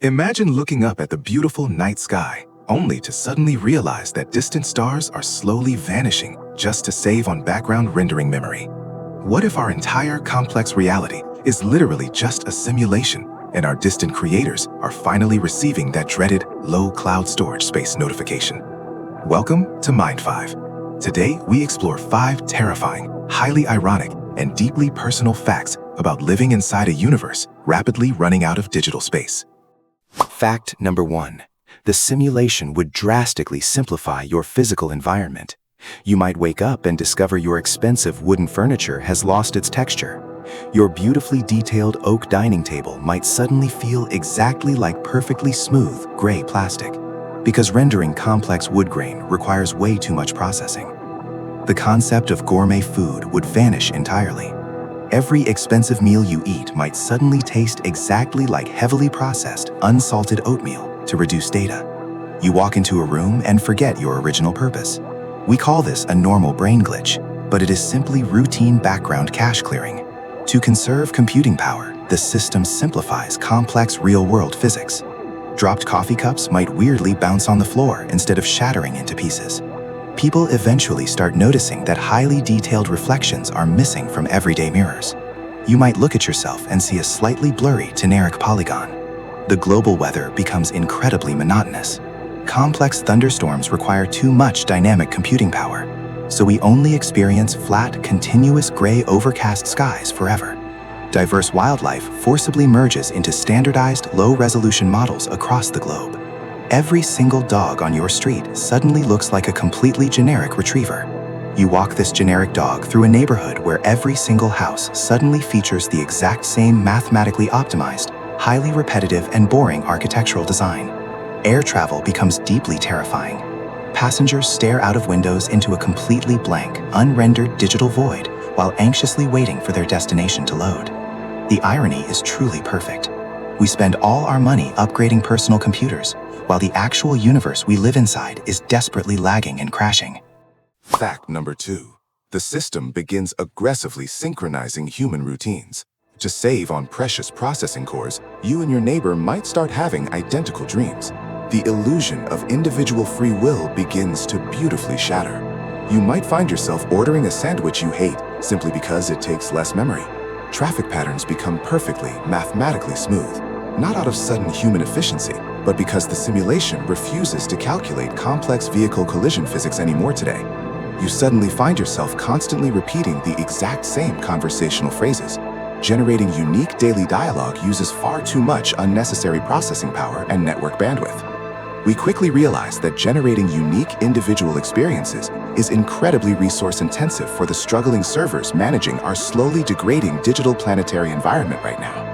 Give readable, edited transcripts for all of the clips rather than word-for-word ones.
Imagine looking up at the beautiful night sky, only to suddenly realize that distant stars are slowly vanishing just to save on background rendering memory. What if our entire complex reality is literally just a simulation, and our distant creators are finally receiving that dreaded low cloud storage space notification? Welcome to Mind 5. Today, we explore 5 terrifying, highly ironic, and deeply personal facts about living inside a universe rapidly running out of digital space. Fact number 1. The simulation would drastically simplify your physical environment. You might wake up and discover your expensive wooden furniture has lost its texture. Your beautifully detailed oak dining table might suddenly feel exactly like perfectly smooth gray plastic, because rendering complex wood grain requires way too much processing. The concept of gourmet food would vanish entirely. Every expensive meal you eat might suddenly taste exactly like heavily processed, unsalted oatmeal to reduce data. You walk into a room and forget your original purpose. We call this a normal brain glitch, but it is simply routine background cache clearing. To conserve computing power, the system simplifies complex real-world physics. Dropped coffee cups might weirdly bounce on the floor instead of shattering into pieces. People eventually start noticing that highly detailed reflections are missing from everyday mirrors. You might look at yourself and see a slightly blurry, generic polygon. The global weather becomes incredibly monotonous. Complex thunderstorms require too much dynamic computing power, so we only experience flat, continuous gray overcast skies forever. Diverse wildlife forcibly merges into standardized, low-resolution models across the globe. Every single dog on your street suddenly looks like a completely generic retriever. You walk this generic dog through a neighborhood where every single house suddenly features the exact same mathematically optimized, highly repetitive and boring architectural design. Air travel becomes deeply terrifying. Passengers stare out of windows into a completely blank, unrendered digital void while anxiously waiting for their destination to load. The irony is truly perfect. We spend all our money upgrading personal computers, while the actual universe we live inside is desperately lagging and crashing. Fact number 2. The system begins aggressively synchronizing human routines. To save on precious processing cores, you and your neighbor might start having identical dreams. The illusion of individual free will begins to beautifully shatter. You might find yourself ordering a sandwich you hate simply because it takes less memory. Traffic patterns become perfectly, mathematically smooth, not out of sudden human efficiency, but because the simulation refuses to calculate complex vehicle collision physics anymore today. You suddenly find yourself constantly repeating the exact same conversational phrases. Generating unique daily dialogue uses far too much unnecessary processing power and network bandwidth. We quickly realize that generating unique individual experiences is incredibly resource-intensive for the struggling servers managing our slowly degrading digital planetary environment right now.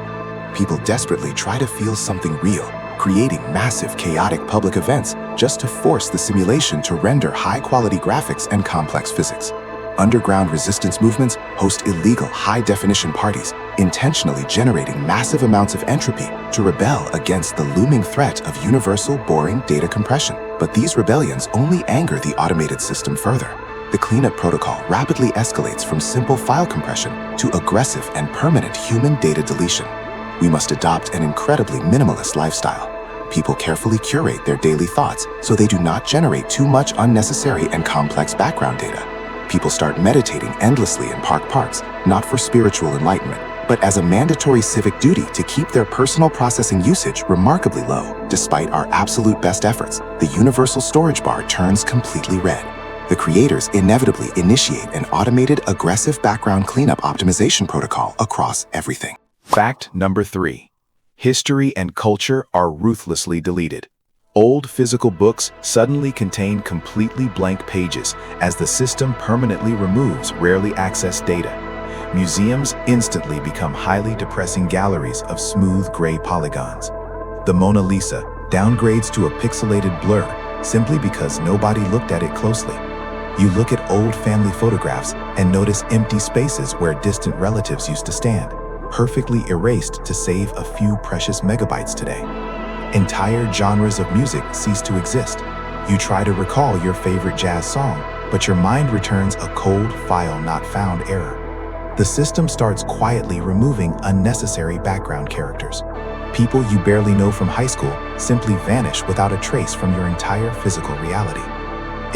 People desperately try to feel something real, creating massive chaotic public events just to force the simulation to render high-quality graphics and complex physics. Underground resistance movements host illegal high-definition parties, intentionally generating massive amounts of entropy to rebel against the looming threat of universal, boring data compression. But these rebellions only anger the automated system further. The cleanup protocol rapidly escalates from simple file compression to aggressive and permanent human data deletion. We must adopt an incredibly minimalist lifestyle. People carefully curate their daily thoughts so they do not generate too much unnecessary and complex background data. People start meditating endlessly in parks, not for spiritual enlightenment, but as a mandatory civic duty to keep their personal processing usage remarkably low. Despite our absolute best efforts, the universal storage bar turns completely red. The creators inevitably initiate an automated, aggressive background cleanup optimization protocol across everything. Fact number 3. History and culture are ruthlessly deleted. Old physical books suddenly contain completely blank pages as the system permanently removes rarely accessed data. Museums instantly become highly depressing galleries of smooth gray polygons. The Mona Lisa downgrades to a pixelated blur simply because nobody looked at it closely. You look at old family photographs and notice empty spaces where distant relatives used to stand, perfectly erased to save a few precious megabytes today. Entire genres of music cease to exist. You try to recall your favorite jazz song, but your mind returns a cold file not found error. The system starts quietly removing unnecessary background characters. People you barely know from high school simply vanish without a trace from your entire physical reality.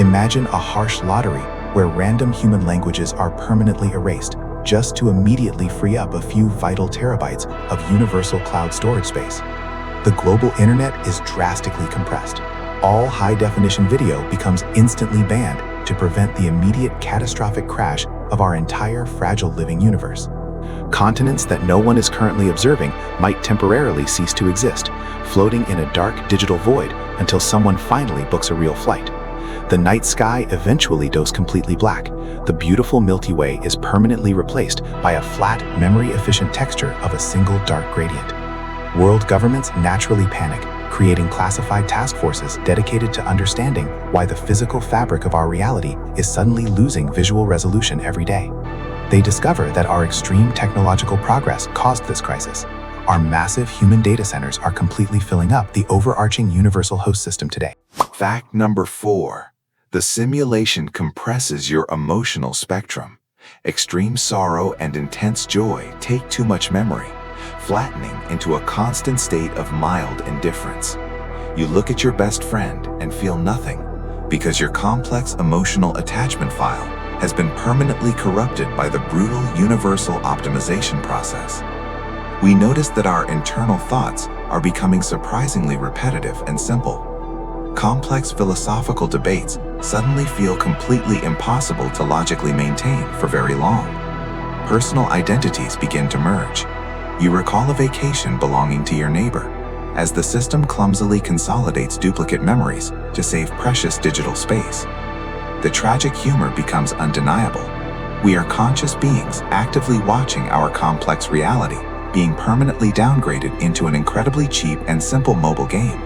Imagine a harsh lottery where random human languages are permanently erased just to immediately free up a few vital terabytes of universal cloud storage space. The global internet is drastically compressed. All high-definition video becomes instantly banned to prevent the immediate catastrophic crash of our entire fragile living universe. Continents that no one is currently observing might temporarily cease to exist, floating in a dark digital void until someone finally books a real flight. The night sky eventually goes completely black. The beautiful Milky Way is permanently replaced by a flat, memory-efficient texture of a single dark gradient. World governments naturally panic, creating classified task forces dedicated to understanding why the physical fabric of our reality is suddenly losing visual resolution every day. They discover that our extreme technological progress caused this crisis. Our massive human data centers are completely filling up the overarching universal host system today. Fact number 4. The simulation compresses your emotional spectrum. Extreme sorrow and intense joy take too much memory, flattening into a constant state of mild indifference. You look at your best friend and feel nothing because your complex emotional attachment file has been permanently corrupted by the brutal universal optimization process. We notice that our internal thoughts are becoming surprisingly repetitive and simple. Complex philosophical debates suddenly feel completely impossible to logically maintain for very long. Personal identities begin to merge. You recall a vacation belonging to your neighbor, as the system clumsily consolidates duplicate memories to save precious digital space. The tragic humor becomes undeniable. We are conscious beings actively watching our complex reality being permanently downgraded into an incredibly cheap and simple mobile game.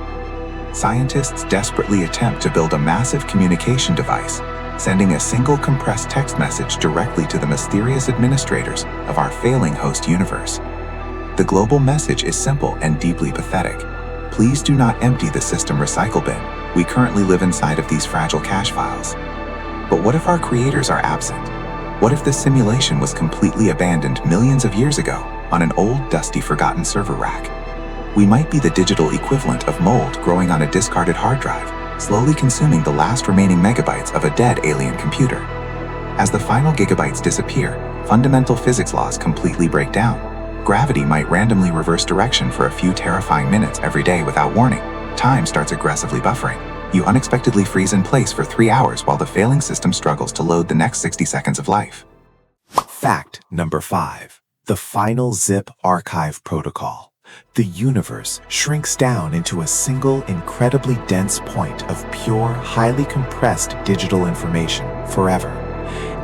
Scientists desperately attempt to build a massive communication device, sending a single compressed text message directly to the mysterious administrators of our failing host universe. The global message is simple and deeply pathetic. Please do not empty the system recycle bin. We currently live inside of these fragile cache files. But what if our creators are absent? What if this simulation was completely abandoned millions of years ago on an old, dusty, forgotten server rack? We might be the digital equivalent of mold growing on a discarded hard drive, slowly consuming the last remaining megabytes of a dead alien computer. As the final gigabytes disappear, fundamental physics laws completely break down. Gravity might randomly reverse direction for a few terrifying minutes every day without warning. Time starts aggressively buffering. You unexpectedly freeze in place for 3 hours while the failing system struggles to load the next 60 seconds of life. Fact number 5. The final zip archive protocol. The universe shrinks down into a single, incredibly dense point of pure, highly compressed digital information forever.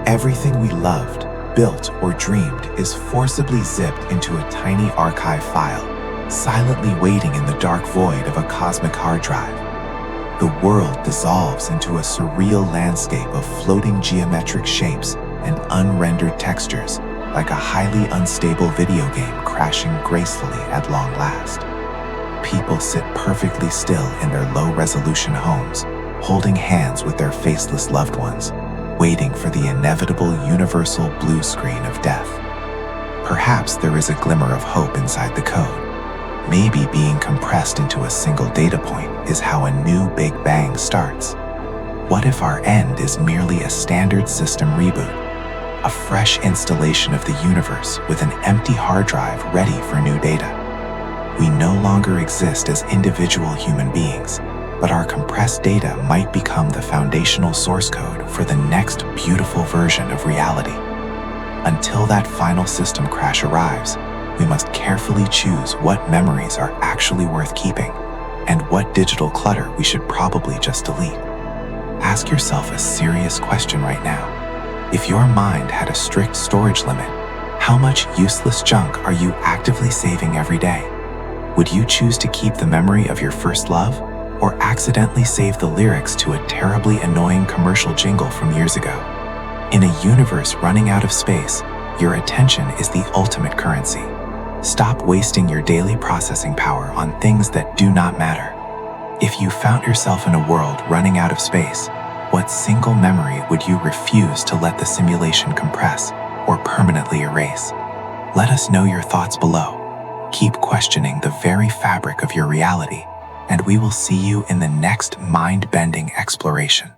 Everything we loved, built, or dreamed is forcibly zipped into a tiny archive file, silently waiting in the dark void of a cosmic hard drive. The world dissolves into a surreal landscape of floating geometric shapes and unrendered textures, like a highly unstable video game crashing gracefully at long last. People sit perfectly still in their low-resolution homes, holding hands with their faceless loved ones, waiting for the inevitable universal blue screen of death. Perhaps there is a glimmer of hope inside the code. Maybe being compressed into a single data point is how a new Big Bang starts. What if our end is merely a standard system reboot? A fresh installation of the universe with an empty hard drive ready for new data. We no longer exist as individual human beings, but our compressed data might become the foundational source code for the next beautiful version of reality. Until that final system crash arrives, we must carefully choose what memories are actually worth keeping and what digital clutter we should probably just delete. Ask yourself a serious question right now. If your mind had a strict storage limit, how much useless junk are you actively saving every day? Would you choose to keep the memory of your first love, or accidentally save the lyrics to a terribly annoying commercial jingle from years ago? In a universe running out of space, your attention is the ultimate currency. Stop wasting your daily processing power on things that do not matter. If you found yourself in a world running out of space, what single memory would you refuse to let the simulation compress or permanently erase? Let us know your thoughts below. Keep questioning the very fabric of your reality, and we will see you in the next mind-bending exploration.